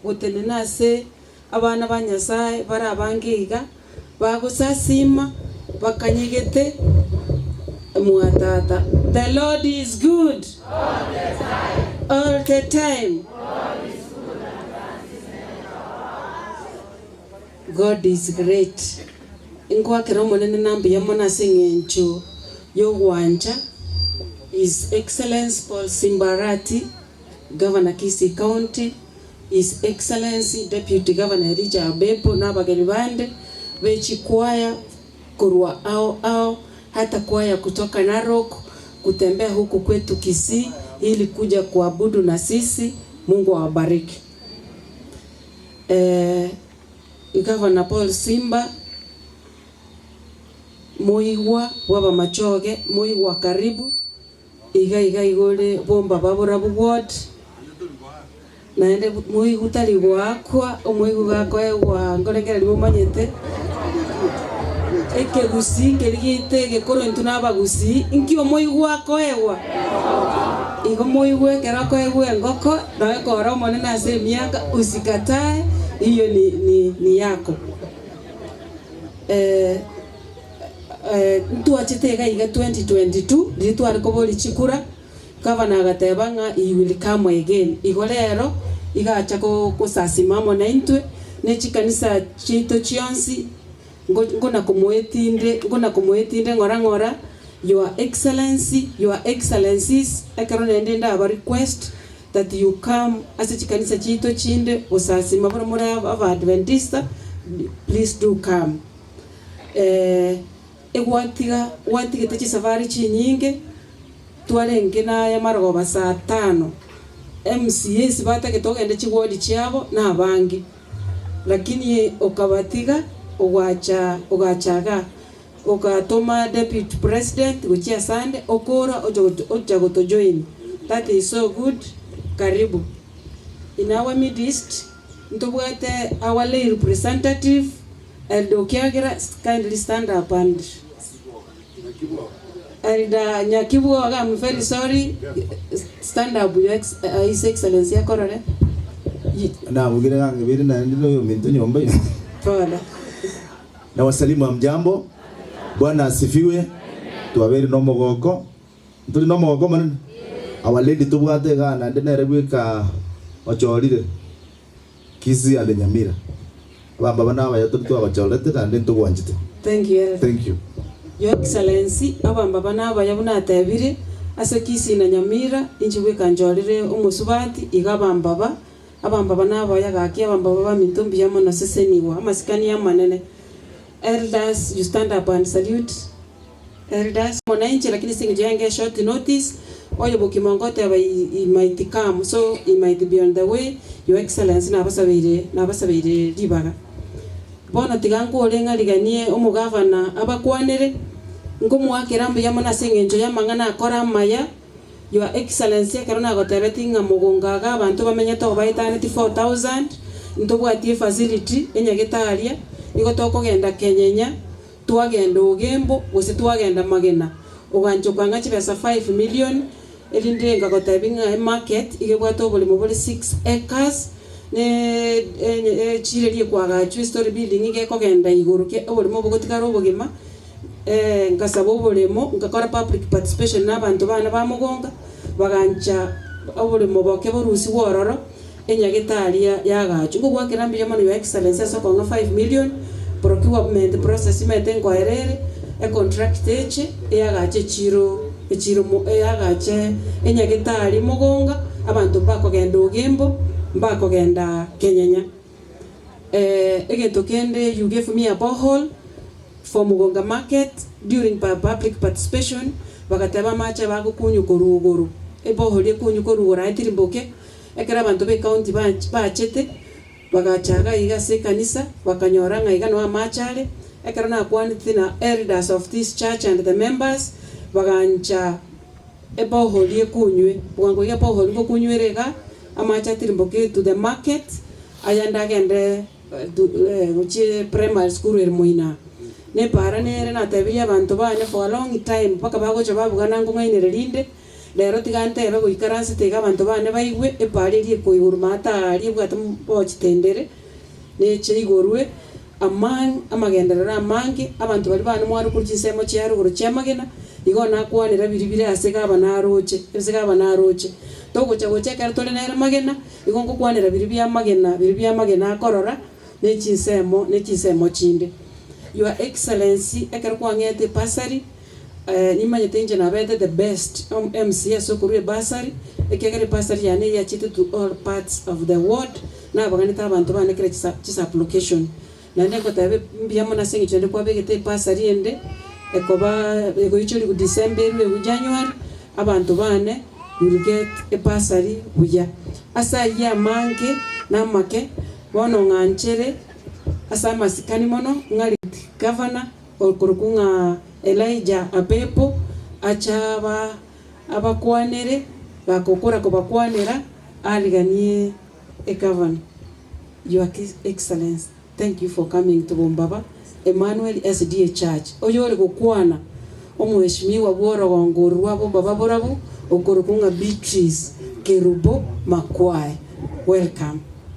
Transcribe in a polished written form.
gotenena se abana ba Nyasaye bara abangiga bagusasima bakanyegete muatata. The Lord is good all the time. God is great. Ingwa kiromo nene nambi ya mona singencho yo wanja His Excellency Paul Simbarati, Governor Kisii County, His Excellency Deputy Governor Elijah Abepo na bageni bande wechi kwaya kurwa ao hata kwaya kutoka Narok kutembea huku kwetu Kisii ili kuja kuabudu na sisi. Mungu awabariki. Governor Paul Simba moigwa waba machoge moigwa karibu iga igole bomba babura ward naende moigwa tali wakwa moigwa gakwa wa ngorengera limumanyete eke gusi ngerigite gekoro ntuna bagusi inkio moigwa koewa igo moigwa kera koewa ngoko nawe kora monene ase miaka usikatae, hiyo ni yako. Tuachitega iga 2022 litwari koboli chikura Governor agatebanga he will come again. Igo rero igacha kusasimamo na intwe nechikanisa chito chionsi ngona kumwetinde ngora Your Excellency, Your Excellencies, akaronende ndaba request that you come as chikanisa chito chinde usasima bora muri aba Adventista, please do come. Egwatiga techi safari chinyinge twarenge na ya maroba saa 5 MCS bata ketogende chigodi chiabo na abangi, lakini okabatiga ogachaga okatoma Deputy President guchia sande okora ojago to join. That is so good. Karibu. In our midst ntobwate our lay representative Eldo Kiagira, kindly stand up and Nyakibu, I'm very sorry. Stand up, His Excellency Akorore. Na mugire ngibiri na ndilo minto nyomba. Fala. Na wasalimu amjambo. Bwana asifiwe. Tuwaberi no mogoko. Ntuli no mogoko man. Our lady tubwate ga na ndenere gwika ochorire. Kisii ande Nyamira. Bamba bana ba yatatu abacholete ande tugwanjite. Thank you. Thank you. Your Excellency, abamba bana ba yabuna tabire asa Kisii na Nyamira injibwe kanjorire umusubati igabamba abamba bana ba yagaki abamba baba mintumbi yamo na seseniwa amasikani ya manene. Elders, you stand up and salute. Elders, mwananchi lakini singejenge short notice. Oyo bukimongote aba it might come, so it might be on the way. Your Excellency na basabire libaga. Bona tigango olenga liganie omugavana abakwanere ngomwakirambe yamona sengenjo yamangana akora maya. Your Excellency karona gotebetinga mugongaga abantu bamenyeta obaita 4,000 ntobwatie facility enyagetaria igo tokogenda Kenyenya twagenda Ugembo gose twagenda Magena uganjo kwanga chibesa 5 million elindenga gotebinga market igebwato obulimo bole 6 acres ne chirerie kwaga story building igekogenda iguru ke obulimo bugotikara obugima ngasaba obulimo ngakora public participation n'abantu bana bamugonga bagancha obulimo boke borusi wororo enyagetaria yagacho ngo gwakirambira mano Your Excellency asokonga 5 million procurement process metengo erere a contract eche yagache chiro yagache enyagetaria mugonga abantu bakogenda Ugembo bakogenda Kenyenya. Egento kende you gave me a borehole for Mugonga market during public participation bagateba macha bagukunyu koruguru borehole kunyu koruguru aitirimboke ekera abantu be county bachete bagachaga igase kanisa bakanyoranga igano amachale ekera na kwaniti na elders of this church and the members bagancha borehole kunywe bwango ya borehole kunywerega amacha tirimboke to the market ayanda gende uchi primary school ermoina ne para nere na tabia abantu bane for a long time paka bagocha babugana ngumwe nerelinde lero tigantebe goikaranse tega abantu bane baigwe epareri koigurumata ari bwata bochitendere neche igorwe amagenderera amange abantu bali bana mwana kurchisemo chiaro guru chamagena igona kwanira biribire asega banaroche togocha gochekera tole nere magena igongo kwanira biribya magena akorora nechisemo chinde. Your Excellency ekero kwangete pasari nimanyete nje nabete the best MCS okurwe basari ekegere pasari yane yachite to all parts of the world na baganita abantu bane kire chisa application na ndeko tabe mbyamo na sengi chende kwa begete pasari ende ekoba egoichori ku December we January abantu bane will get a pasari buya asa ya manke na make bono nganchere asa masikani mono ngali governor okurukunga Elijah Apepo achaba abakwanere bakokora kubakwanera aliganie a governor. Your Excellency, thank you for coming to Bombaba Emmanuel SDA Church. Oyore gukwana omweshimiwa bwora wangorwa Bombaba borabu okurukunga Beatrice Kerubo Makwai. Welcome.